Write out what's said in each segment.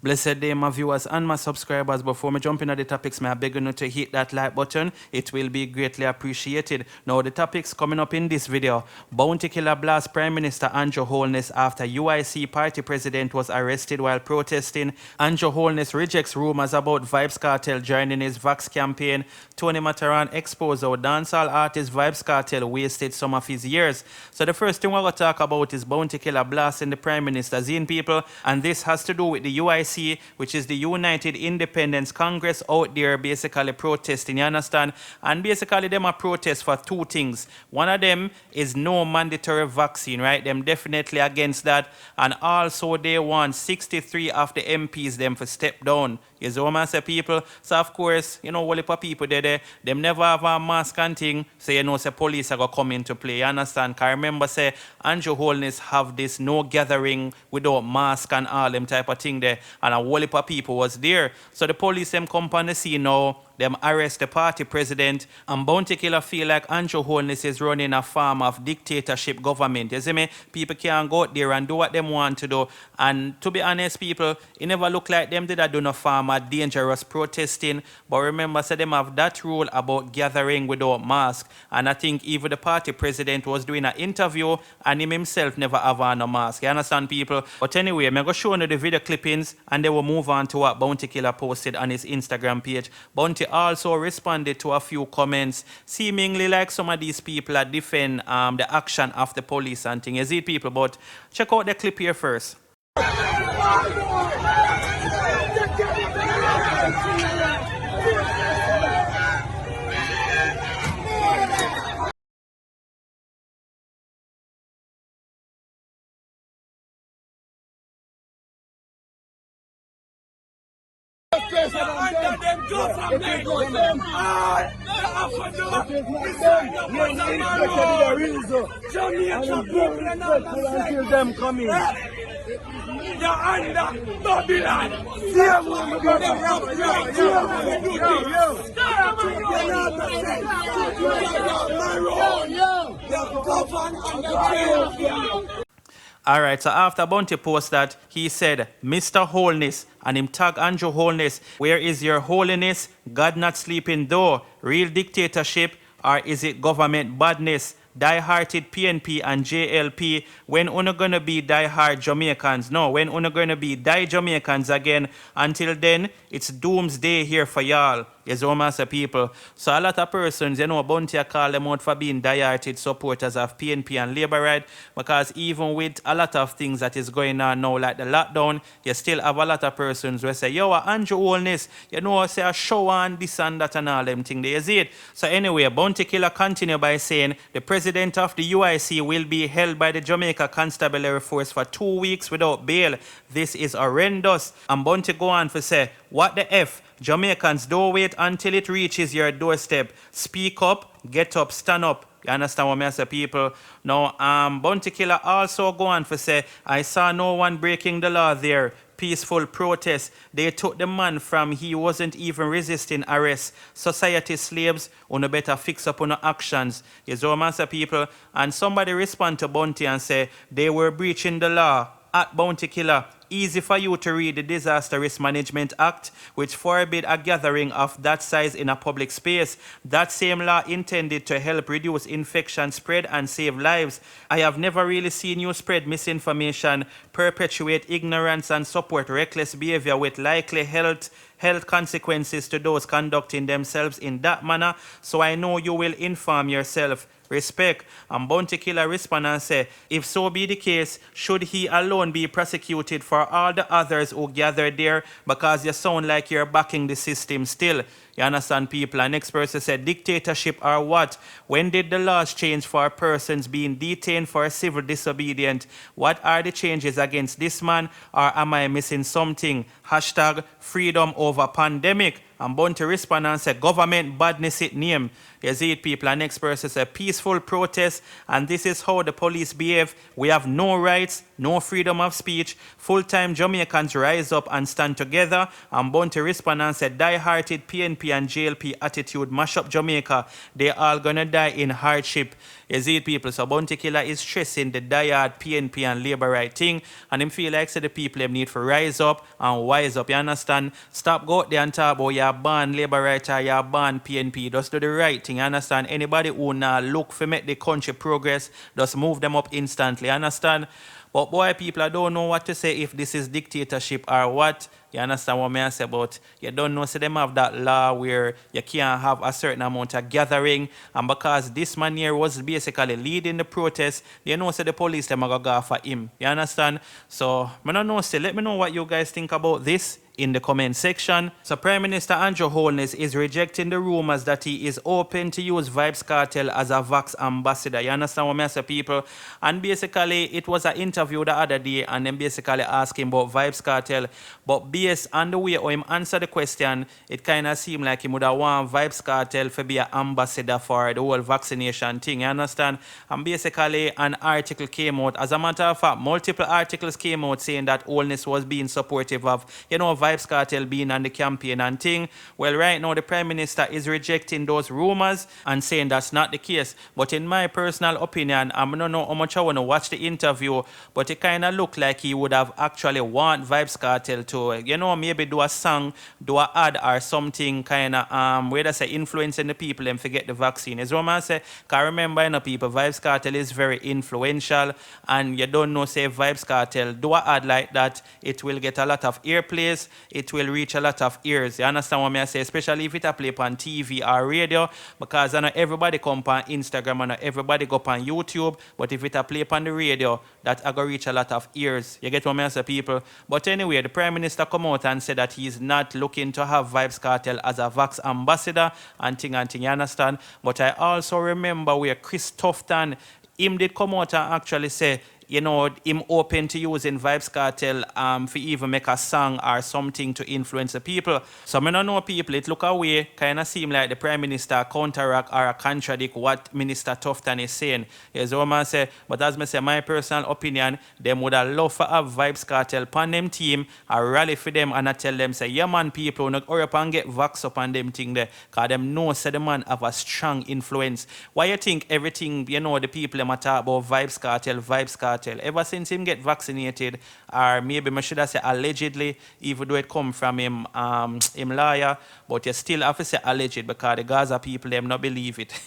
Blessed day, my viewers and my subscribers. Before me jump into the topics, may I beg you to hit that like button. It will be greatly appreciated. Now, the topics coming up in this video. Bounty killer blast Prime Minister Andrew Holness after UIC party president was arrested while protesting. Andrew Holness rejects rumors about Vybz Kartel joining his Vax campaign. Tony Matterhorn exposed how dancehall artist Vybz Kartel wasted some of his years. So the first thing we're going to talk about is bounty killer blasting the Prime Minister's in people. And this has to do with the UIC, which is the United Independence Congress out there basically protesting, you understand? And basically them are protest for two things. One of them is no mandatory vaccine, right? Them definitely against that. And also they want 63 of the MPs them for step down. You see what I say, people? So of course, you know, all the people there, them never have a mask and thing. So you know, say police are going to come into play. You understand? Because remember, say, Andrew Holness have this no gathering without mask and all them type of thing there. And a whole heap of people was there. So the police them come on the scene now. Them arrest the party president, and bounty killer feel like Andrew Holness is running a form of dictatorship government. You see me? People can't go out there and do what them want to do. And to be honest, people, it never look like them did do no form of dangerous protesting. But remember, say them have that rule about gathering without mask. And I think even the party president was doing an interview, and him himself never have on a mask. You understand, people? But anyway, I'm going to show you the video clippings, and they will move on to what bounty killer posted on his Instagram page. Bounty also responded to a few comments, seemingly like some of these people are defend the action of the police and things. You see, people, but check out the clip here first. Under them government, Jamaica people and until them come in. They're under Babylon. All right, so after Bounty post that, he said, Mr. Holness, and him tag Andrew Holness, where is your holiness? God not sleeping though. Real dictatorship, or is it government badness? Die-hearted PNP and JLP, when una gonna be die-hard Jamaicans? No, when una gonna be die Jamaicans again? Until then, it's doomsday here for y'all. Yes, master people. So a lot of persons, you know, Bounty call them out for being die-hearted supporters of PNP and Labour, right? Because even with a lot of things that is going on now, like the lockdown, you still have a lot of persons who say, yo, Andrew Holness, you know, say a show on this and that and all them things. They see it. So anyway, Bounty killer continue by saying, the president of the UIC will be held by the Jamaica Constabulary Force for 2 weeks without bail. This is horrendous. And Bounty go on to say, what the F? Jamaicans, don't wait until it reaches your doorstep. Speak up, get up, stand up. You understand what I say, people? Now, bounty killer also go on to say, I saw no one breaking the law there. Peaceful protest. They took the man from he wasn't even resisting arrest. Society slaves, you better fix up on actions. You know what I say, people? And somebody respond to Bounty and say, they were breaching the law. At Bounty killer, easy for you to read the Disaster Risk Management Act, which forbid a gathering of that size in a public space. That same law intended to help reduce infection spread and save lives. I have never really seen you spread misinformation, perpetuate ignorance, and support reckless behavior with likely health consequences to those conducting themselves in that manner. So I know you will inform yourself. Respect. And Bounty killer respond and say, if so be the case, should he alone be prosecuted for all the others who gathered there, because you sound like you're backing the system still? You understand, people? And next person said, dictatorship or what? When did the laws change for persons being detained for civil disobedience? What are the changes against this man, or am I missing something? Hashtag freedom over pandemic. I'm bound to respond and say government badness it name. You see it, people. And next person say peaceful protest, and this is how the police behave. We have no rights, no freedom of speech. Full-time Jamaicans rise up and stand together. I'm bound to respond and say die-hearted PNP and JLP attitude mash up Jamaica. They all gonna die in hardship. You see it, people. So Bounty Killer is stressing the die-hard PNP and Labour right thing, and him feel like say the people them need to rise up and wise up. You understand? Stop go out there and talk about you ban Labour right or you ban PNP. Just do the right thing. You understand? Anybody who now look for make the country progress, just move them up instantly. You understand? But boy, people, I don't know what to say if this is dictatorship or what. You understand what I say? But you don't know, so them have that law where you can't have a certain amount of gathering. And because this man here was basically leading the protest, you know, so the police them are going to go for him. You understand? So, I don't know, so let me know what you guys think about this in the comment section. So Prime Minister Andrew Holness is rejecting the rumors that he is open to use Vybz Kartel as a Vax ambassador. You understand what I say, people? And basically, it was an interview the other day, and then basically asking about Vybz Kartel. But based on the way how him answer the question, it kind of seemed like he would have want Vybz Kartel to be an ambassador for the whole vaccination thing. You understand? And basically, an article came out. As a matter of fact, multiple articles came out saying that Holness was being supportive of, you know, Vybz Kartel being on the campaign and thing. Well, right now, the Prime Minister is rejecting those rumors and saying that's not the case. But in my personal opinion, I don't know how much I want to watch the interview, but it kind of looked like he would have actually want Vybz Kartel to, you know, maybe do a song, do a ad or something kind of, where they say influencing the people and forget the vaccine. Is what I say. Because remember, you know, people, Vybz Kartel is very influential, and you don't know, say, Vybz Kartel do a ad like that, it will get a lot of airplays, it will reach a lot of ears. You understand what I say? Especially if it a play on TV or radio, because I know everybody come on Instagram, I know everybody go on YouTube, but if it a play on the radio, that I go reach a lot of ears. You get what I say, people? But anyway, the Prime Minister come out and said that he's not looking to have Vybz Kartel as a Vax ambassador and thing, you understand? But I also remember where Chris Tufton, him did come out and actually say, you know, him open to using Vybz Kartel for even make a song or something to influence the people. So I don't know, people, it look away, kind of seem like the Prime Minister counteract or contradict what Minister Tufton is saying. Here's what I say. But as I say, my personal opinion, them would have loved to have Vybz Kartel upon them team, I rally for them and I tell them, say, yeah man, people, not hurry up and get Vax up on them thing there, because them know, say, the man have a strong influence. Why you think everything, you know, the people them talk about Vybz Kartel, ever since him get vaccinated, or maybe I should have said allegedly, even though it come from him lawyer, but you still have to say alleged because the Gaza people them not believe it.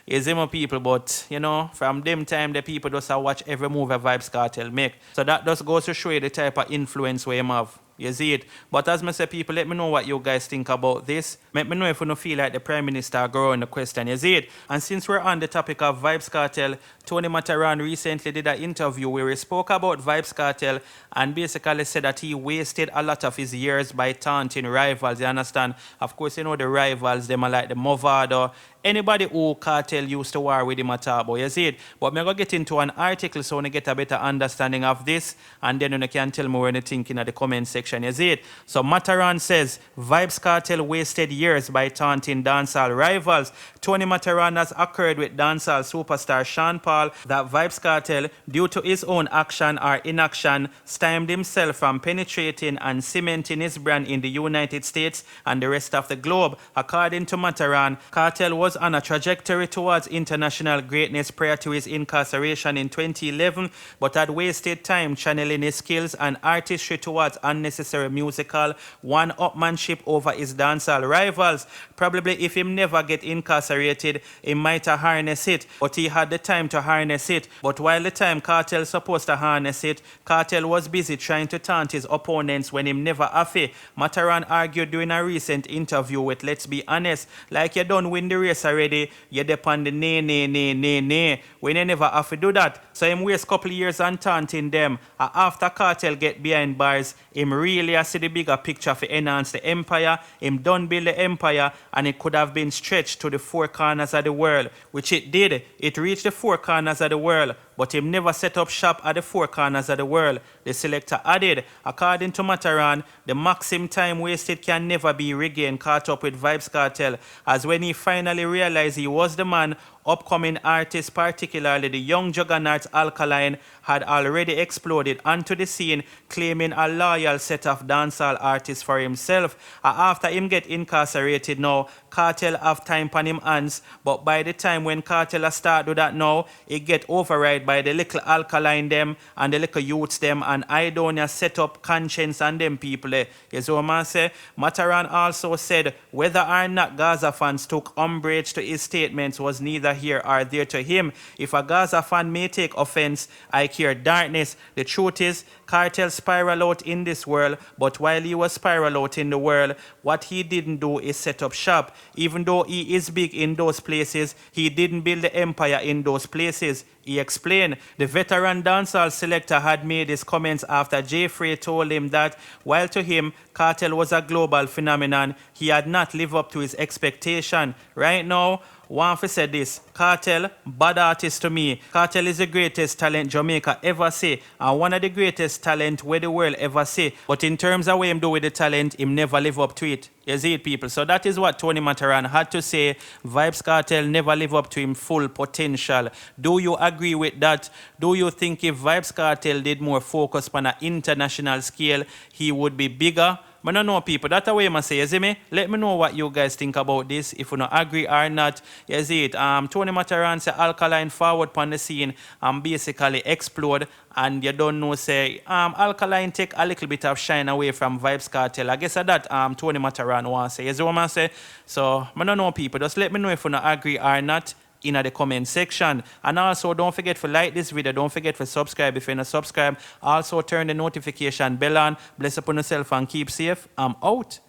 It's him people, but you know, from them time the people just watch every move a Vybz Kartel make. So that just goes to show you the type of influence we have. You see it? But as I say, people, let me know what you guys think about this. Let me know if you don't feel like the Prime Minister go on the question. You see it? And since we're on the topic of Vybz Kartel, Tony Matterhorn recently did an interview where he spoke about Vybz Kartel and basically said that he wasted a lot of his years by taunting rivals. You understand? Of course, you know the rivals, them are like the Movado. Anybody who Kartel used to war with him at all, you see it? But I'm going to get into an article so I get a better understanding of this, and then you can tell me what you think in the comment section, you see it? So Matterhorn says, Vybz Kartel wasted years by taunting dancehall rivals. Tony Matterhorn has occurred with dancehall superstar Sean Paul that Vybz Kartel, due to his own action or inaction, stymied himself from penetrating and cementing his brand in the United States and the rest of the globe. According to Matterhorn, Kartel was on a trajectory towards international greatness prior to his incarceration in 2011, but had wasted time channeling his skills and artistry towards unnecessary musical one-upmanship over his dancehall rivals. Probably if him never get incarcerated, he might have harnessed it, but he had the time to harness it. But while the time Kartel supposed to harness it, Kartel was busy trying to taunt his opponents when him never have it. Matterhorn argued during a recent interview with Let's Be Honest, like you don't win the race already, you depend the nay. When you never have to do that. So him waste couple years on taunting them. After Kartel get behind bars, him really see the bigger picture to enhance the empire. Him done build the empire, and it could have been stretched to the four corners of the world, which it did. It reached the four corners of the world. but him never set up shop at the four corners of the world. The selector added, according to Matterhorn, the maximum time wasted can never be regained, caught up with Vybz Kartel, as when he finally realized he was the man, upcoming artists, particularly the young juggernaut Alkaline, had already exploded onto the scene, claiming a loyal set of dancehall artists for himself. After him get incarcerated now, Kartel have time on him hands, but by the time when Kartel start do that now, it get override by the little Alkaline them and the little youths them, and I don't set up conscience on them people. You see what I say? Matterhorn also said whether or not Gaza fans took umbrage to his statements was neither here or there to him. If a Gaza fan may take offense, I care darkness. The truth is, Kartel spiral out in this world, but while he was spiral out in the world, what he didn't do is set up shop. Even though he is big in those places, he didn't build the empire in those places. He explained. The veteran dancehall selector had made his comments after Jeffrey told him that while to him, Kartel was a global phenomenon, he had not lived up to his expectation. Right now, Wanfa said this, Kartel, bad artist to me. Kartel is the greatest talent Jamaica ever see, and one of the greatest talent where the world ever see. But in terms of what him do with the talent, him never live up to it. You see it, people. So that is what Tony Matterhorn had to say. Vybz Kartel never live up to him full potential. Do you agree with that? Do you think if Vybz Kartel did more focus on an international scale, he would be bigger? I don't know, people. That's the way I say, you see me? Let me know what you guys think about this, if you don't agree or not. You see it. Tony Matterhorn say Alkaline forward on the scene and basically explode. And you don't know, say, Alkaline take a little bit of shine away from Vybz Kartel. I guess that Tony Matterhorn wants to say. You see what I say? So, I don't know, people. Just let me know if you don't agree or not in the comment section. And also don't forget to like this video, don't forget to subscribe if you're not subscribed. Also turn the notification bell on. Bless upon yourself and keep safe. I'm out.